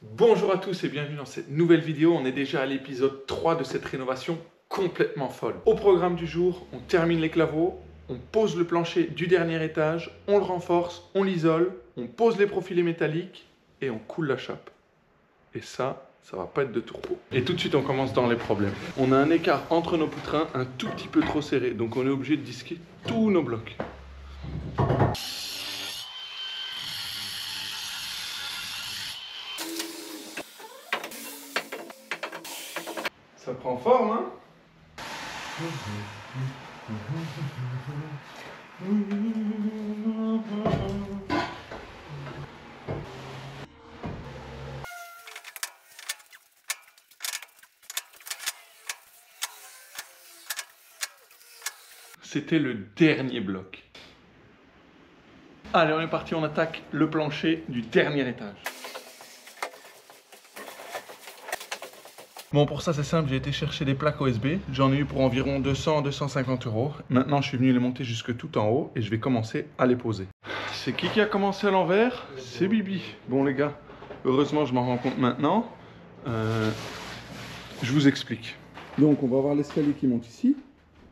Bonjour à tous et bienvenue dans cette nouvelle vidéo. On est déjà à l'épisode 3 de cette rénovation complètement folle. Au programme du jour, on termine les claveaux, on pose le plancher du dernier étage, on le renforce, on l'isole, on pose les profilés métalliques et on coule la chape. Et ça va pas être de tout repos. Et tout de suite, on commence dans les problèmes. On a un écart entre nos poutrins un tout petit peu trop serré, donc on est obligé de disquer tous nos blocs. Ça prend forme, hein? C'était le dernier bloc. Allez, on est parti, on attaque le plancher du dernier étage. Bon, pour ça, c'est simple, j'ai été chercher des plaques OSB. J'en ai eu pour environ 200-250 €. Maintenant, je suis venu les monter jusque tout en haut et je vais commencer à les poser. C'est qui a commencé à l'envers? C'est Bibi. Bon, les gars, heureusement, je m'en rends compte maintenant. Je vous explique. Donc, on va avoir l'escalier qui monte ici.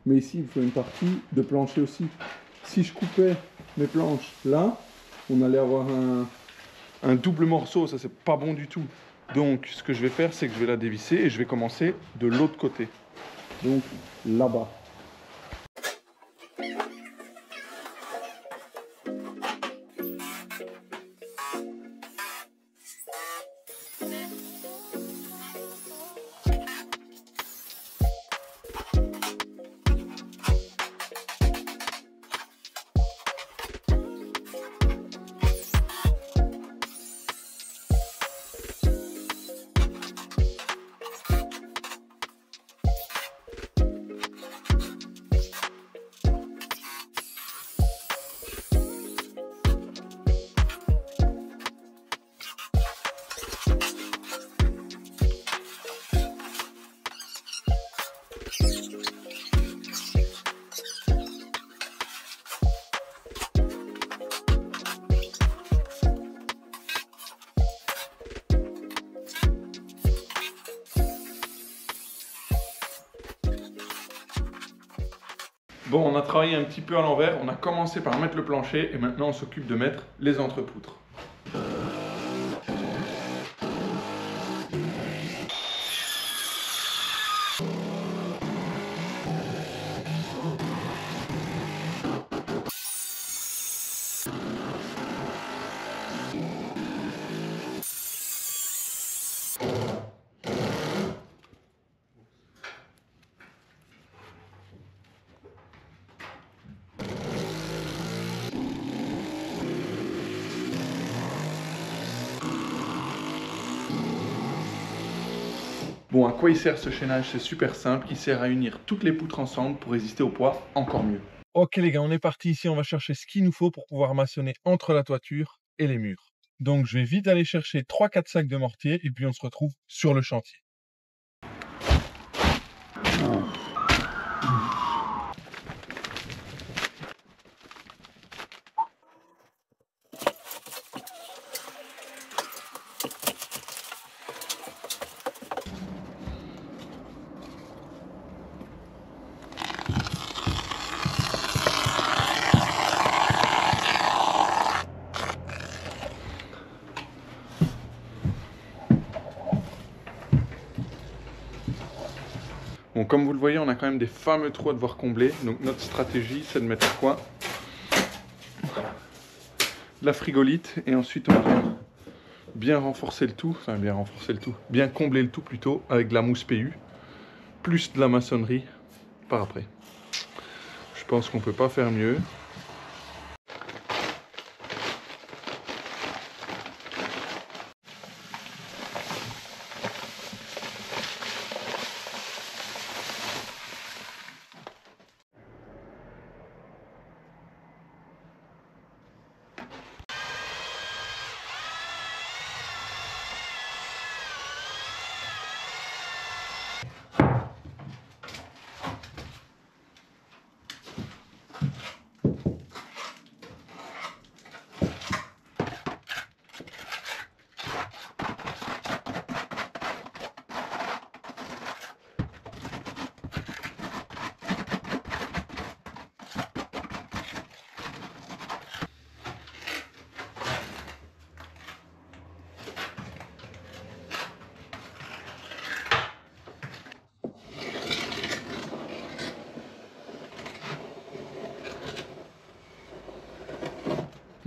Mais ici, il faut une partie de plancher aussi. Si je coupais mes planches là, on allait avoir Un double morceau, ça, c'est pas bon du tout. Donc, ce que je vais faire, c'est que je vais la dévisser et je vais commencer de l'autre côté. donc là-bas. Bon, on a travaillé un petit peu à l'envers, on a commencé par mettre le plancher et maintenant on s'occupe de mettre les entrepoutres. Bon, à quoi il sert ce chaînage? C'est super simple, il sert à unir toutes les poutres ensemble pour résister au poids encore mieux. Ok les gars, on est parti ici, on va chercher ce qu'il nous faut pour pouvoir maçonner entre la toiture et les murs. Donc je vais vite aller chercher 3-4 sacs de mortier et puis on se retrouve sur le chantier. Bon, comme vous le voyez, on a quand même des fameux trous à devoir combler. Donc notre stratégie, c'est de mettre quoi? De la frigolite. Et ensuite, on vient bien renforcer le tout. Enfin, bien renforcer le tout. Bien combler le tout plutôt avec de la mousse PU. Plus de la maçonnerie par après. Je pense qu'on ne peut pas faire mieux.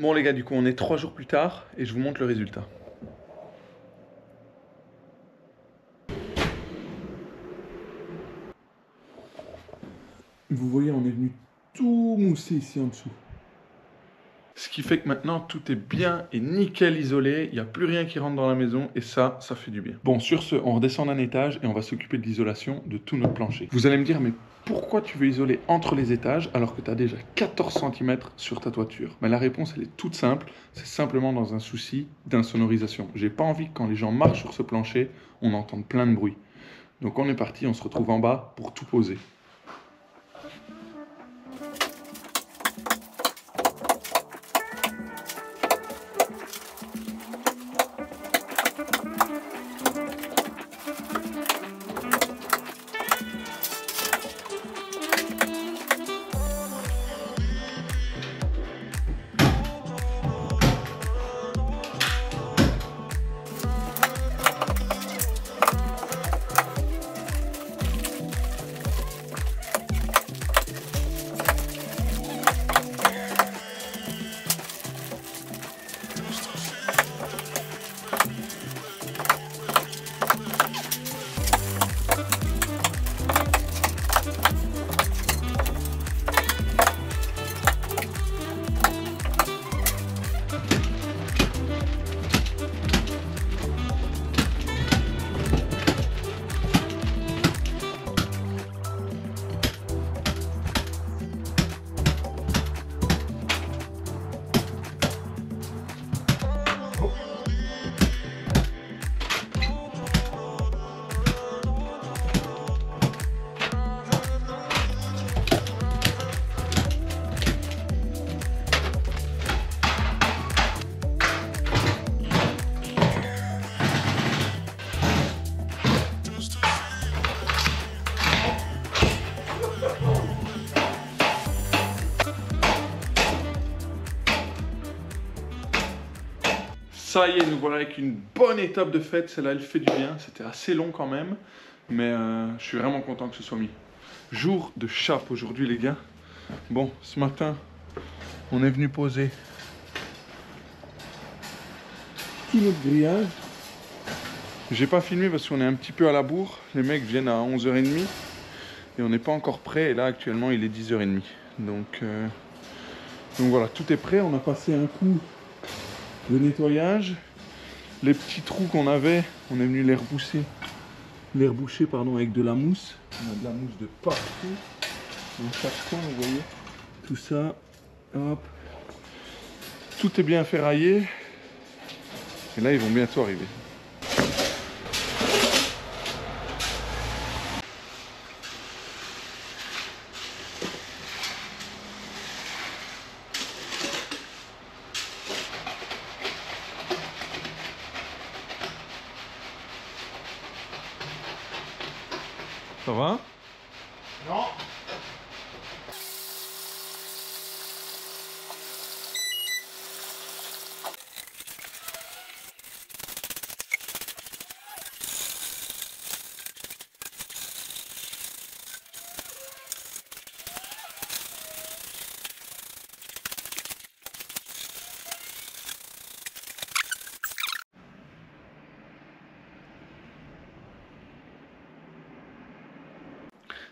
Bon les gars, du coup on est 3 jours plus tard et je vous montre le résultat. Vous voyez, on est venu tout mousser ici en dessous. Ce qui fait que maintenant tout est bien et nickel isolé, il n'y a plus rien qui rentre dans la maison et ça fait du bien. Bon, sur ce, on redescend d'un étage et on va s'occuper de l'isolation de tout notre plancher. Vous allez me dire, mais pourquoi tu veux isoler entre les étages alors que tu as déjà 14 cm sur ta toiture? La réponse, elle est toute simple, c'est simplement dans un souci d'insonorisation. J'ai pas envie que quand les gens marchent sur ce plancher, on entende plein de bruit. Donc on est parti, on se retrouve en bas pour tout poser. Ça y est, nous voilà avec une bonne étape de fête. Celle-là, elle fait du bien. C'était assez long quand même. Mais je suis vraiment content que ce soit mis. Jour de chape aujourd'hui, les gars. Bon, ce matin, on est venu poser Tout notre grillage. J'ai pas filmé parce qu'on est un petit peu à la bourre. Les mecs viennent à 11h30. Et on n'est pas encore prêt. Et là, actuellement, il est 10h30. Donc voilà, tout est prêt. On a passé un coup de nettoyage. Les petits trous qu'on avait, on est venu les reboucher. Avec de la mousse. On a de la mousse de partout. Dans chaque coin, vous voyez. Tout ça. Hop. Tout est bien ferraillé. Et là, ils vont bientôt arriver. Ça va? Non.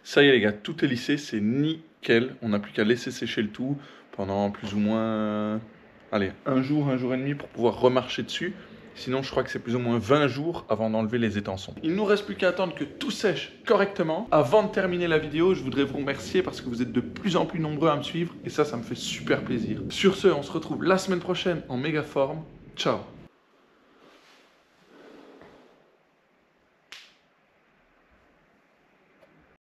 Ça y est les gars, tout est lissé, c'est nickel. On n'a plus qu'à laisser sécher le tout pendant plus ou moins, allez, un jour et demi pour pouvoir remarcher dessus. Sinon, je crois que c'est plus ou moins 20 jours avant d'enlever les étançons. Il ne nous reste plus qu'à attendre que tout sèche correctement. Avant de terminer la vidéo, je voudrais vous remercier parce que vous êtes de plus en plus nombreux à me suivre et ça me fait super plaisir. Sur ce, on se retrouve la semaine prochaine en méga forme. Ciao!